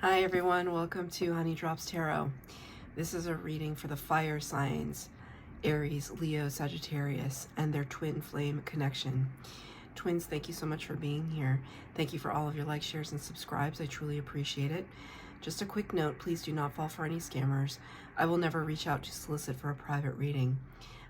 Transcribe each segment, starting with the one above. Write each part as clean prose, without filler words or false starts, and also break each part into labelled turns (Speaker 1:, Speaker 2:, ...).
Speaker 1: Hi everyone, welcome to Honey Drops Tarot. This is a reading for the fire signs, Aries, Leo, Sagittarius, and their twin flame connection. Twins, thank you so much for being here. Thank you for all of your likes, shares, and subscribes. I truly appreciate it. Just a quick note, please do not fall for any scammers. I will never reach out to solicit for a private reading.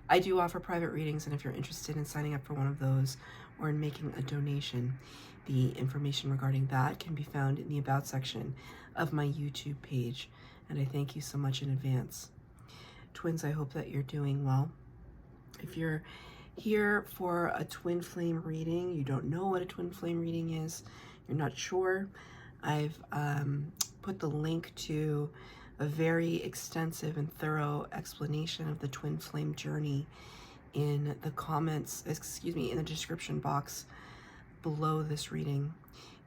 Speaker 1: I do offer private readings, and if you're interested in signing up for one of those or in making a donation, the information regarding that can be found in the About section of my YouTube page, and I thank you so much in advance. Twins, I hope that you're doing well. If you're here for a twin flame reading, you don't know what a twin flame reading is, you're not sure, I've put the link to a very extensive and thorough explanation of the twin flame journey in the comments, in the description box below this reading.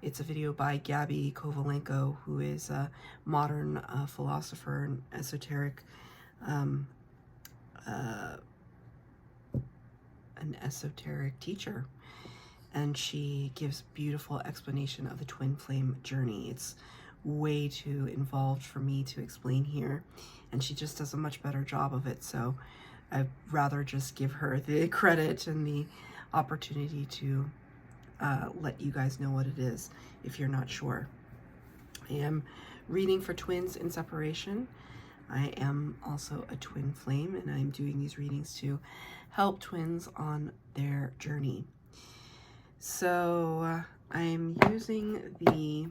Speaker 1: It's a video by Gabi Kovalenko, who is a modern philosopher and an esoteric teacher. And she gives beautiful explanation of the twin flame journey. It's way too involved for me to explain here, and she just does a much better job of it. So I'd rather just give her the credit and the opportunity to let you guys know what it is if you're not sure. I am reading for twins in separation. I am also a twin flame, and I'm doing these readings to help twins on their journey. So I'm using the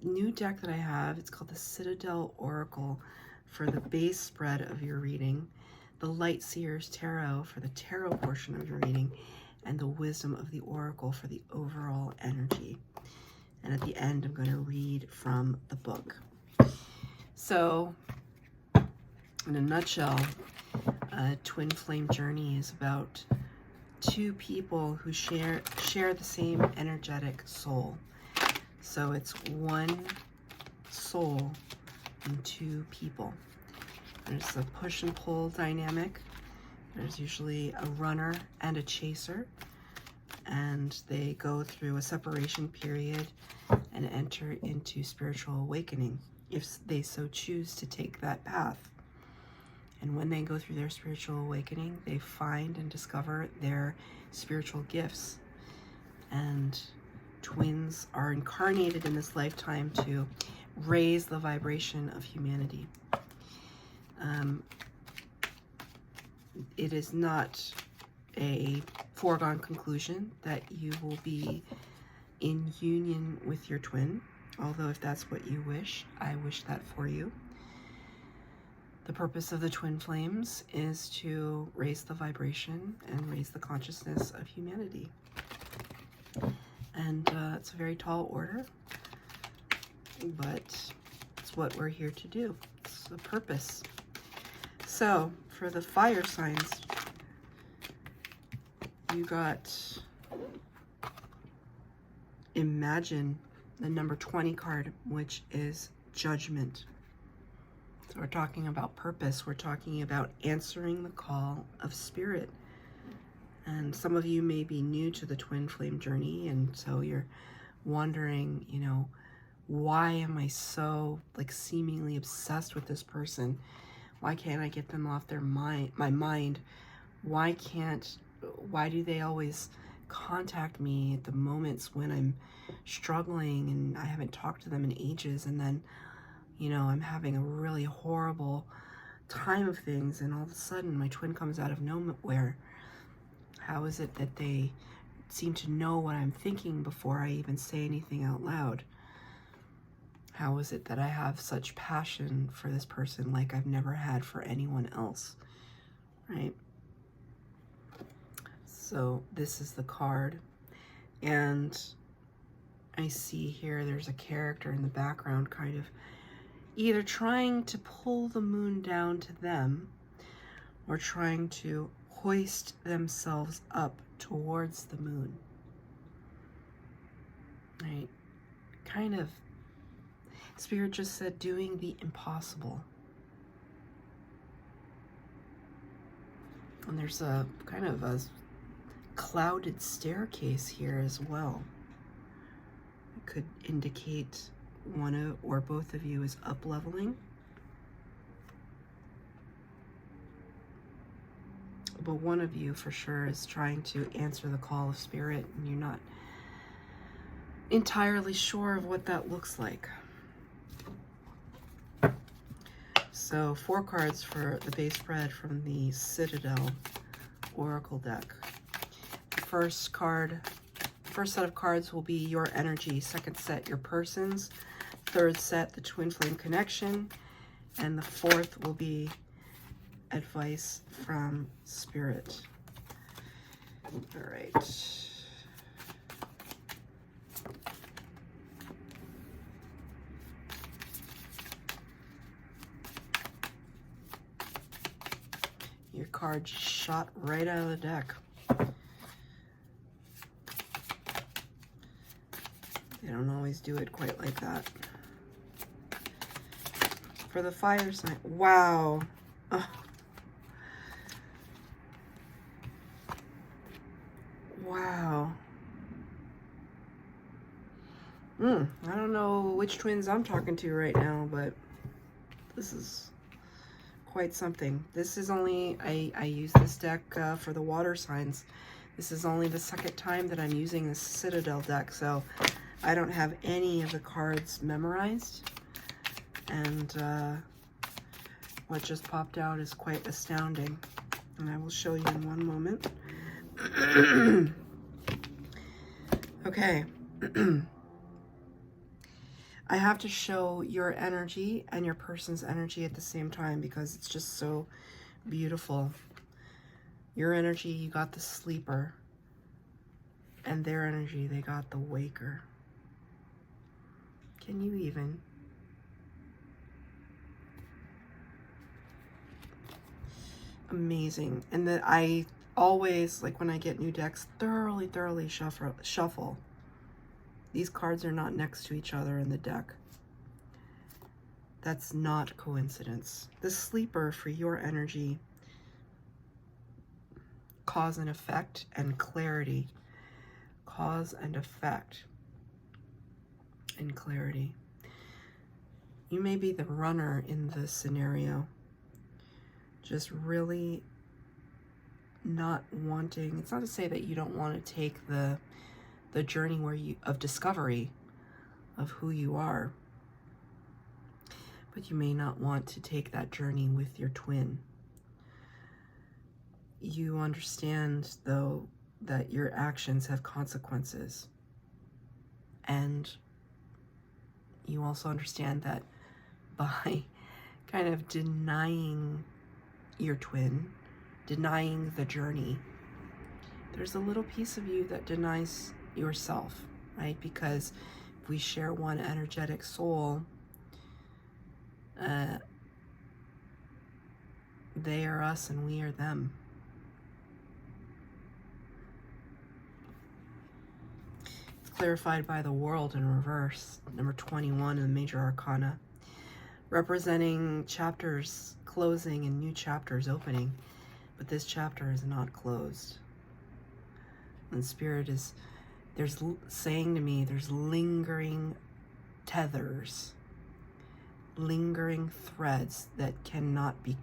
Speaker 1: new deck that I have. It's called the Citadel Oracle for the base spread of your reading, the Light Seers Tarot for the tarot portion of your reading, and the Wisdom of the Oracle for the overall energy. And at the end, I'm going to read from the book. So, in a nutshell, a twin flame journey is about two people who share the same energetic soul. So it's one soul and two people. There's a push and pull dynamic. There's usually a runner and a chaser, and they go through a separation period and enter into spiritual awakening if they so choose to take that path. And when they go through their spiritual awakening, they find and discover their spiritual gifts. And twins are incarnated in this lifetime to raise the vibration of humanity. It is not a foregone conclusion that you will be in union with your twin, although if that's what you wish, I wish that for you. The purpose of the twin flames is to raise the vibration and raise the consciousness of humanity. And it's a very tall order, but it's what we're here to do. It's the purpose. So, for the fire signs, you got Imagine, the number 20 card, which is Judgment. So we're talking about purpose. We're talking about answering the call of spirit. And some of you may be new to the twin flame journey, and so you're wondering, why am I so seemingly obsessed with this person? Why can't I get them off my mind? Why do they always contact me at the moments when I'm struggling and I haven't talked to them in ages, and then, I'm having a really horrible time of things, and all of a sudden my twin comes out of nowhere? How is it that they seem to know what I'm thinking before I even say anything out loud? How is it that I have such passion for this person like I've never had for anyone else, right? So this is the card, and I see here there's a character in the background kind of either trying to pull the moon down to them or trying to hoist themselves up towards the moon, right? Kind of, Spirit just said, doing the impossible. And there's a kind of a clouded staircase here as well. could indicate one or both of you is up-leveling. But one of you for sure is trying to answer the call of spirit, and you're not entirely sure of what that looks like. So 4 cards for the base spread from the Citadel Oracle deck. The first set of cards will be your energy. Second set, your persons. Third set, the twin flame connection. And the fourth will be advice from spirit. All right. Your card shot right out of the deck. They don't always do it quite like that. For the fire sign, wow. Oh. Wow. I don't know which twins I'm talking to right now, but this is quite something. This is only, I use this deck for the water signs. This is only the second time that I'm using this Citadel deck, so I don't have any of the cards memorized. And what just popped out is quite astounding. And I will show you in one moment. Okay. I have to show your energy and your person's energy at the same time because it's just so beautiful. Your energy, you got the sleeper. And their energy, they got the waker. Can you even? Amazing. And that I always, like when I get new decks, thoroughly shuffle. These cards are not next to each other in the deck. That's not coincidence. The sleeper for your energy, cause and effect and clarity. Cause and effect and clarity. You may be the runner in this scenario. Just really not wanting, it's not to say that you don't want to take the journey of discovery of who you are, but you may not want to take that journey with your twin. You understand, though, that your actions have consequences, and you also understand that by kind of denying your twin, denying the journey, there's a little piece of you that denies yourself, right? Because if we share one energetic soul, they are us and we are them. It's clarified by the world in reverse, number 21 in the major arcana, representing chapters closing and new chapters opening, but this chapter is not closed. And spirit is, saying to me, there's lingering tethers, lingering threads that cannot be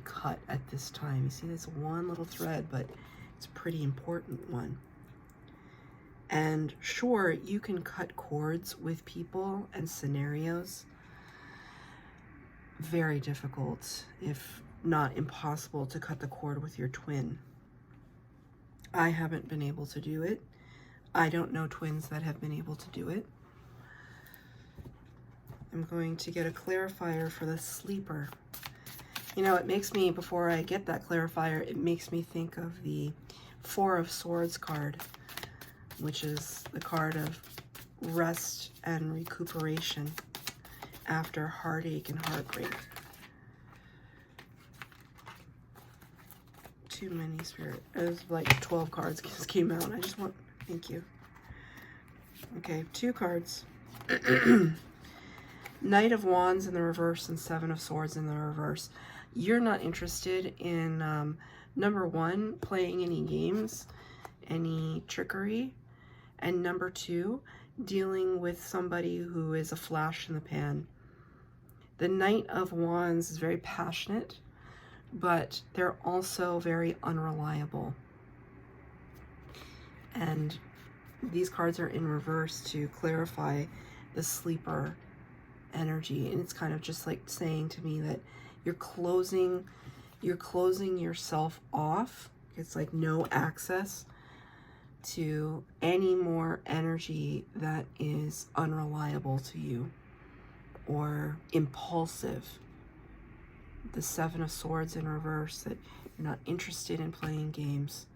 Speaker 1: cut at this time. You see this one little thread, but it's a pretty important one. And sure, you can cut cords with people and scenarios. Very difficult, if not impossible, to cut the cord with your twin. I haven't been able to do it. I don't know twins that have been able to do it. I'm going to get a clarifier for the sleeper. You know, it makes me, before I get that clarifier, it makes me think of the 4 of Swords card, which is the card of rest and recuperation after heartache and heartbreak. Too many, spirit. It was like 12 cards just came out. I just want, thank you. Okay, 2 cards. Knight of Wands in the reverse and 7 of Swords in the reverse. You're not interested in, number 1, playing any games, any trickery, And number 2, dealing with somebody who is a flash in the pan. The Knight of Wands is very passionate, but they're also very unreliable. And these cards are in reverse to clarify the sleeper energy. And it's kind of just like saying to me that you're closing yourself off. It's like no access to any more energy that is unreliable to you or impulsive. The 7 of Swords in reverse, that you're not interested in playing games.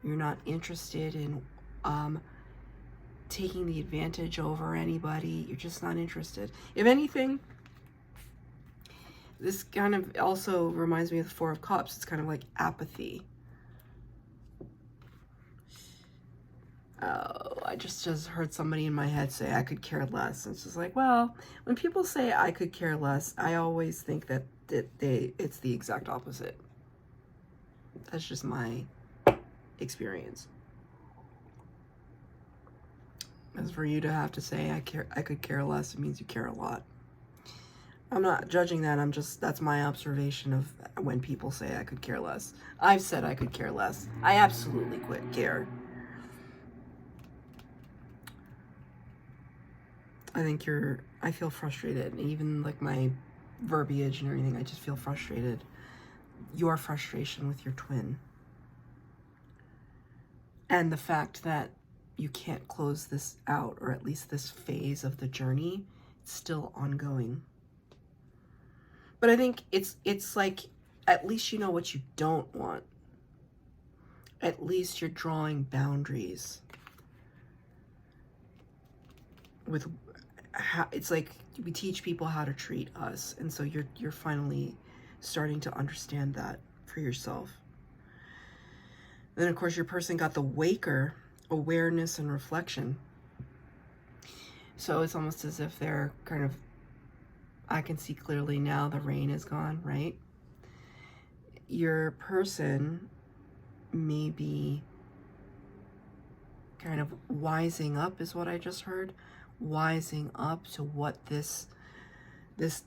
Speaker 1: You're not interested in taking the advantage over anybody. You're just not interested. If anything, this kind of also reminds me of the 4 of Cups. It's kind of like apathy. Oh, I just heard somebody in my head say I could care less. And it's just like, well, when people say I could care less, I always think that it's the exact opposite. That's just my experience. As for you to have to say I could care less, it means you care a lot. I'm not judging that. That's my observation of when people say I could care less. I've said I could care less. I absolutely care. I feel frustrated. Even like my verbiage and everything, I just feel frustrated. Your frustration with your twin. And the fact that you can't close this out, or at least this phase of the journey, it's still ongoing. But I think it's like, at least you know what you don't want. At least you're drawing boundaries with how, it's like we teach people how to treat us, and so you're finally starting to understand that for yourself. Then of course your person got the Waker, awareness and reflection. So it's almost as if they're kind of, I can see clearly now the rain is gone, right? Your person may be kind of wising up, is what I just heard. Wising up to what this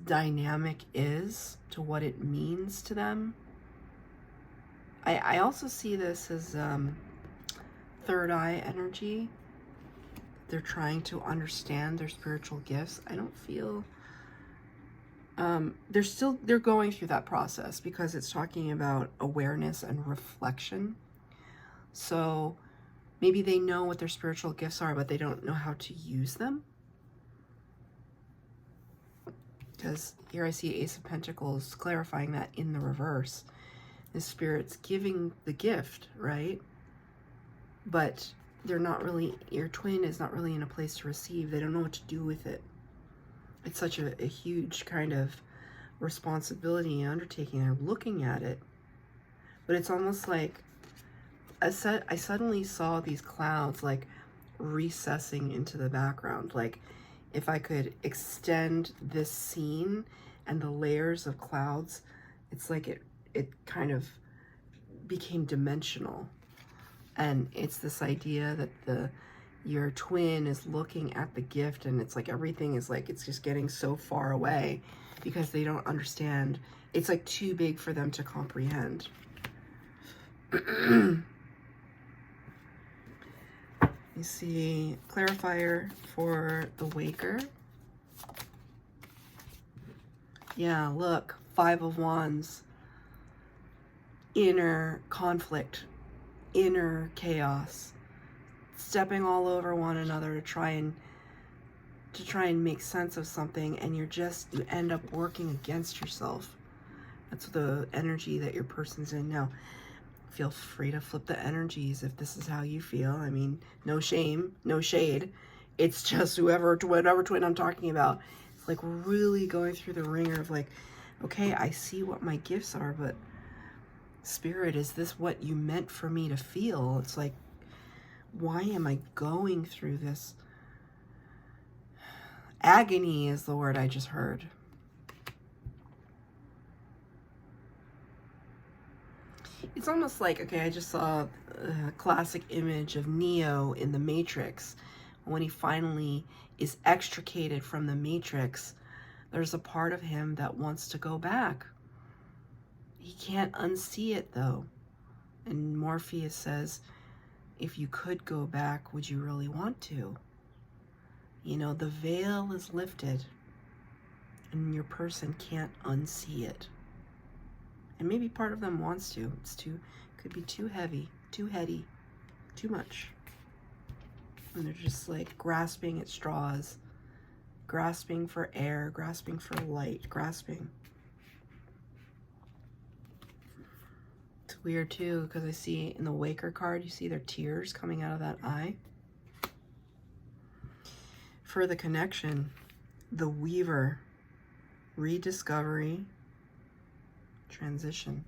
Speaker 1: dynamic is, to what it means to them. I also see this as third eye energy. They're trying to understand their spiritual gifts. I don't feel they're going through that process, because it's talking about awareness and reflection. So maybe they know what their spiritual gifts are, but they don't know how to use them. Because here I see Ace of Pentacles clarifying that in the reverse. The Spirit's giving the gift, right? But they're not really, your twin is not really in a place to receive. They don't know what to do with it. It's such a huge kind of responsibility and undertaking. They're looking at it. But it's almost like, I suddenly saw these clouds like recessing into the background. Like if I could extend this scene and the layers of clouds, it's like it kind of became dimensional. And it's this idea that your twin is looking at the gift, and it's like everything is like, it's just getting so far away because they don't understand. It's like too big for them to comprehend. You see clarifier for the Waker. Yeah, look, 5 of Wands. Inner conflict, inner chaos, stepping all over one another to try and make sense of something, and you end up working against yourself. That's the energy that your person's in now. Feel free to flip the energies if this is how you feel. I mean, no shame, no shade. It's just whatever twin I'm talking about. It's like really going through the ringer of like, okay, I see what my gifts are, but Spirit, is this what you meant for me to feel? It's like, why am I going through this? Agony is the word I just heard. It's almost like, okay, I just saw a classic image of Neo in the Matrix. When he finally is extricated from the Matrix, there's a part of him that wants to go back. He can't unsee it though. And Morpheus says, if you could go back, would you really want to? You know, the veil is lifted and your person can't unsee it. And maybe part of them wants to. Could be too heavy, too heady, too much. And they're just like grasping at straws, grasping for air, grasping for light, grasping. It's weird too, because I see in the Waker card, you see their tears coming out of that eye. For the connection, the Weaver, rediscovery, transition.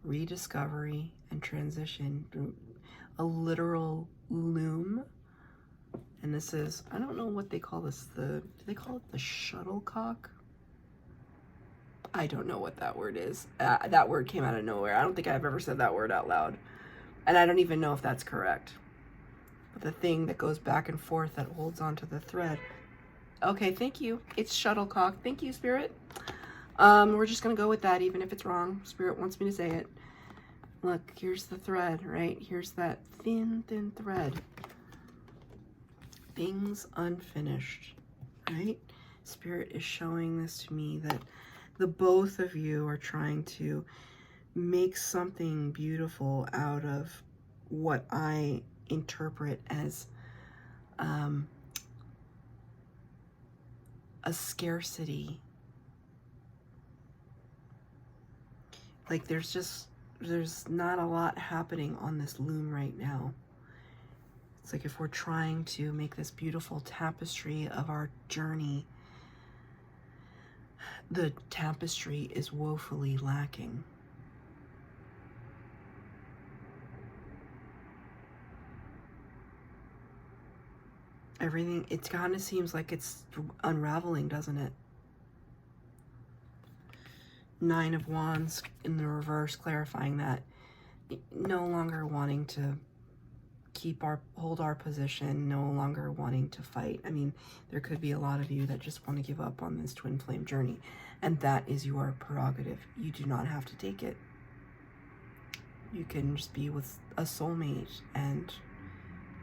Speaker 1: Rediscovery and transition. A literal loom. And this is, I don't know what they call this. Do they call it the shuttlecock? I don't know what that word is. That word came out of nowhere. I don't think I've ever said that word out loud. And I don't even know if that's correct. But the thing that goes back and forth that holds onto the thread. Okay, thank you. It's shuttlecock. Thank you, Spirit. We're just going to go with that, even if it's wrong. Spirit wants me to say it. Look, here's the thread, right? Here's that thin, thin thread. Things unfinished, right? Spirit is showing this to me, that the both of you are trying to make something beautiful out of what I interpret as a scarcity. Like there's not a lot happening on this loom right now. It's like if we're trying to make this beautiful tapestry of our journey, the tapestry is woefully lacking. Everything, it kind of seems like it's unraveling, doesn't it? Nine of Wands in the reverse, clarifying that. No longer wanting to hold our position, no longer wanting to fight. I mean, there could be a lot of you that just want to give up on this twin flame journey, and that is your prerogative. You do not have to take it. You can just be with a soulmate and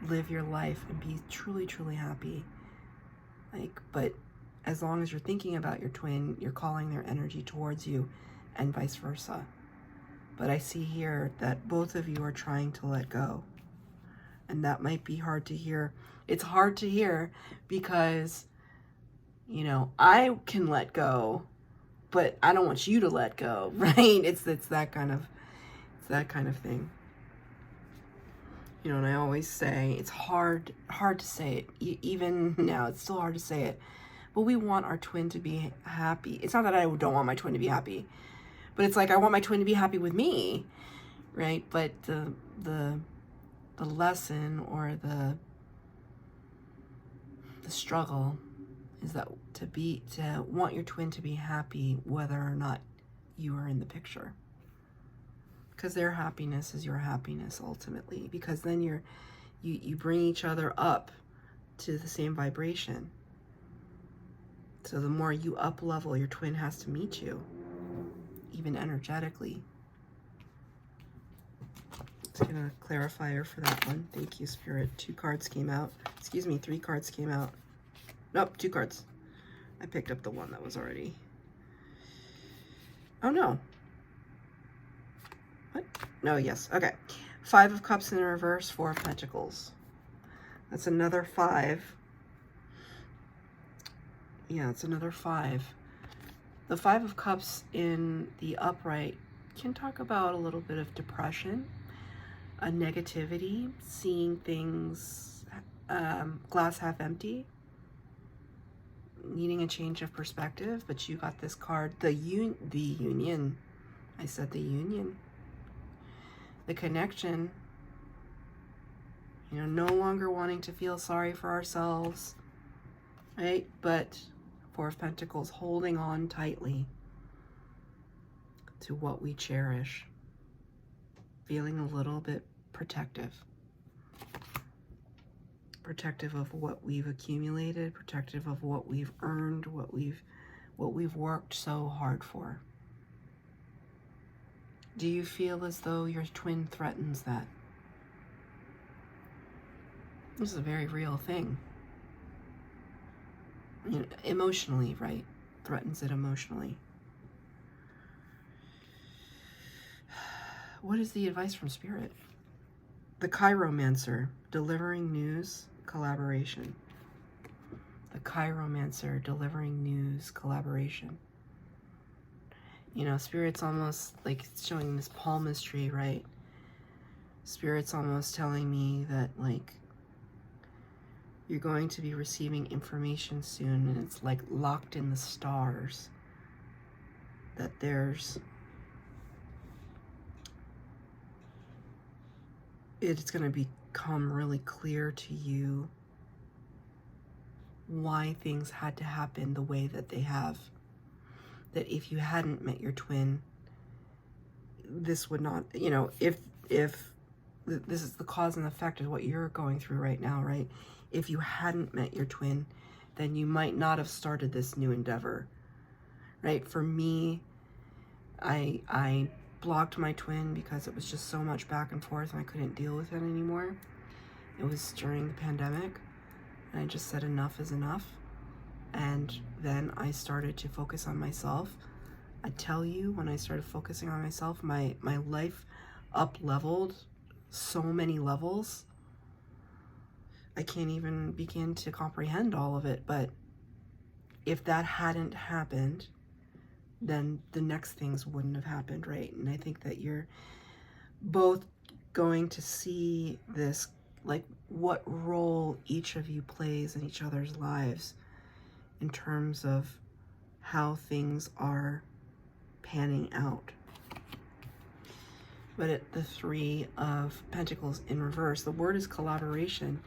Speaker 1: live your life and be truly, truly happy. Like, but as long as you're thinking about your twin, you're calling their energy towards you, and vice versa. But I see here that both of you are trying to let go. And that might be hard to hear. It's hard to hear because, you know, I can let go, but I don't want you to let go, right? It's that kind of thing. You know, and I always say it's hard to say it. Even now, it's still hard to say it. But we want our twin to be happy. It's not that I don't want my twin to be happy, but it's like I want my twin to be happy with me, right? But the lesson or the struggle is that to want your twin to be happy whether or not you are in the picture. Because their happiness is your happiness ultimately, because then you bring each other up to the same vibration. So the more you up level, your twin has to meet you, even energetically. Just gonna clarifier for that one. Thank you, Spirit. 2 cards came out. Excuse me, 3 cards came out. Nope, 2 cards. I picked up the one that was already. Oh no. What? No, yes. Okay. 5 of Cups in reverse, 4 of Pentacles. That's another 5. Yeah, it's another 5. The 5 of Cups in the upright can talk about a little bit of depression, a negativity, seeing things glass half empty, needing a change of perspective. But you got this card, the union. I said the union. The connection. You know, no longer wanting to feel sorry for ourselves, right? But 4 of Pentacles, holding on tightly. to what we cherish, feeling a little bit protective. Protective of what we've accumulated, protective of what we've earned, what we've worked so hard for. Do you feel as though your twin threatens that? This is a very real thing. You know, emotionally, right? Threatens it emotionally. What is the advice from Spirit? The Chiromancer, delivering news, collaboration. The Chiromancer, delivering news, collaboration. You know, Spirit's almost like showing this palmistry, right? Spirit's almost telling me that, like, you're going to be receiving information soon, and it's like locked in the stars. That it's going to become really clear to you why things had to happen the way that they have. That if you hadn't met your twin, this would not, you know, if this is the cause and effect of what you're going through right now, right? If you hadn't met your twin, then you might not have started this new endeavor, right? For me, I blocked my twin because it was just so much back and forth and I couldn't deal with it anymore. It was during the pandemic, and I just said enough is enough. And then I started to focus on myself. I tell you, when I started focusing on myself, my life up-leveled so many levels. I can't even begin to comprehend all of it. But if that hadn't happened, then the next things wouldn't have happened, right? And I think that you're both going to see this, like, what role each of you plays in each other's lives in terms of how things are panning out. But at the Three of Pentacles in reverse, the word is collaboration,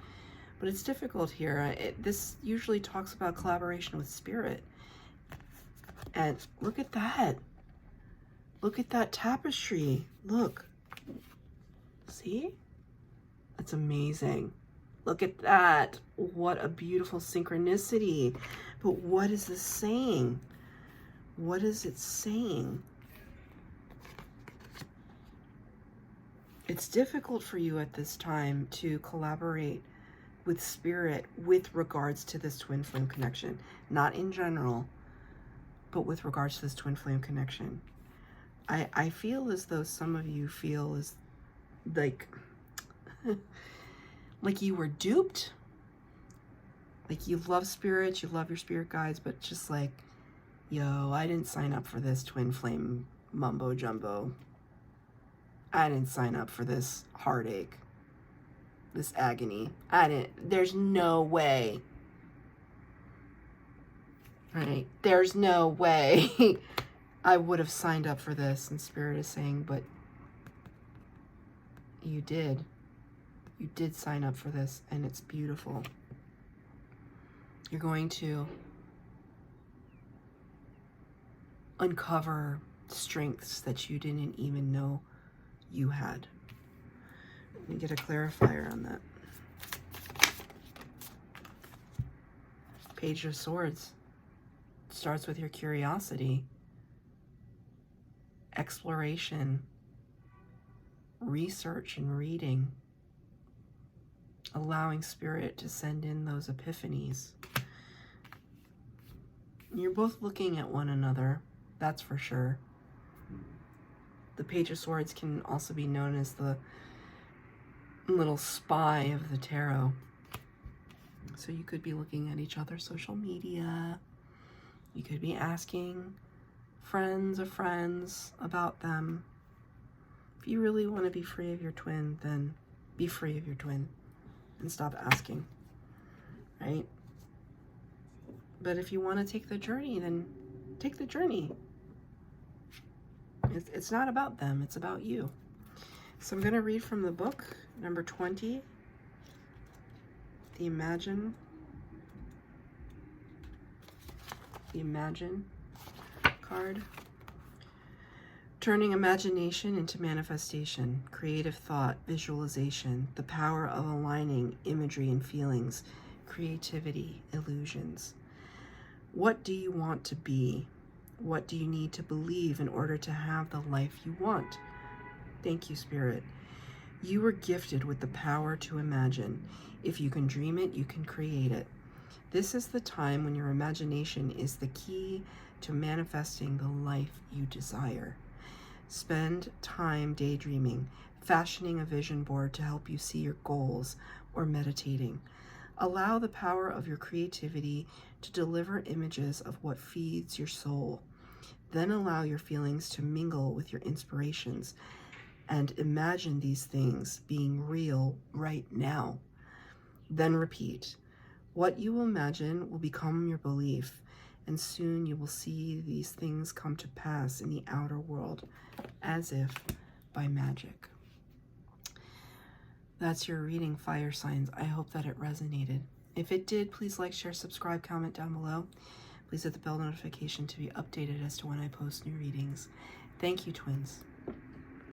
Speaker 1: but it's difficult here. This usually talks about collaboration with Spirit. And look at that. Look at that tapestry. Look. See? That's amazing. Look at that. What a beautiful synchronicity. But what is this saying? What is it saying? It's difficult for you at this time to collaborate with Spirit with regards to this twin flame connection. Not in general, but with regards to this twin flame connection. I feel as though some of you feel as like like you were duped. Like you love Spirit, you love your spirit guides, but just like, yo, I didn't sign up for this twin flame mumbo jumbo. I didn't sign up for this heartache, this agony. There's no way. Right? There's no way I would have signed up for this. And Spirit is saying, but you did. You did sign up for this, and it's beautiful. You're going to uncover strengths that you didn't even know you had. Let me get a clarifier on that. Page of Swords starts with your curiosity, exploration, research and reading, allowing Spirit to send in those epiphanies. You're both looking at one another, that's for sure. The Page of Swords can also be known as the little spy of the tarot. So you could be looking at each other's social media. You could be asking friends of friends about them. If you really want to be free of your twin, then be free of your twin and stop asking, right? But if you want to take the journey, then take the journey. It's not about them, it's about you. So I'm going to read from the book, number 20, the Imagine card. Turning imagination into manifestation, creative thought, visualization, the power of aligning imagery and feelings, creativity, illusions. What do you want to be? What do you need to believe in order to have the life you want? Thank you, Spirit. You were gifted with the power to imagine. If you can dream it, you can create it. This is the time when your imagination is the key to manifesting the life you desire. Spend time daydreaming, fashioning a vision board to help you see your goals, or meditating. Allow the power of your creativity to deliver images of what feeds your soul. Then allow your feelings to mingle with your inspirations and imagine these things being real right now. Then repeat. What you imagine will become your belief, and soon you will see these things come to pass in the outer world as if by magic. That's your reading, fire signs. I hope that it resonated. If it did, please like, share, subscribe, comment down below. Please hit the bell notification to be updated as to when I post new readings. Thank you, twins.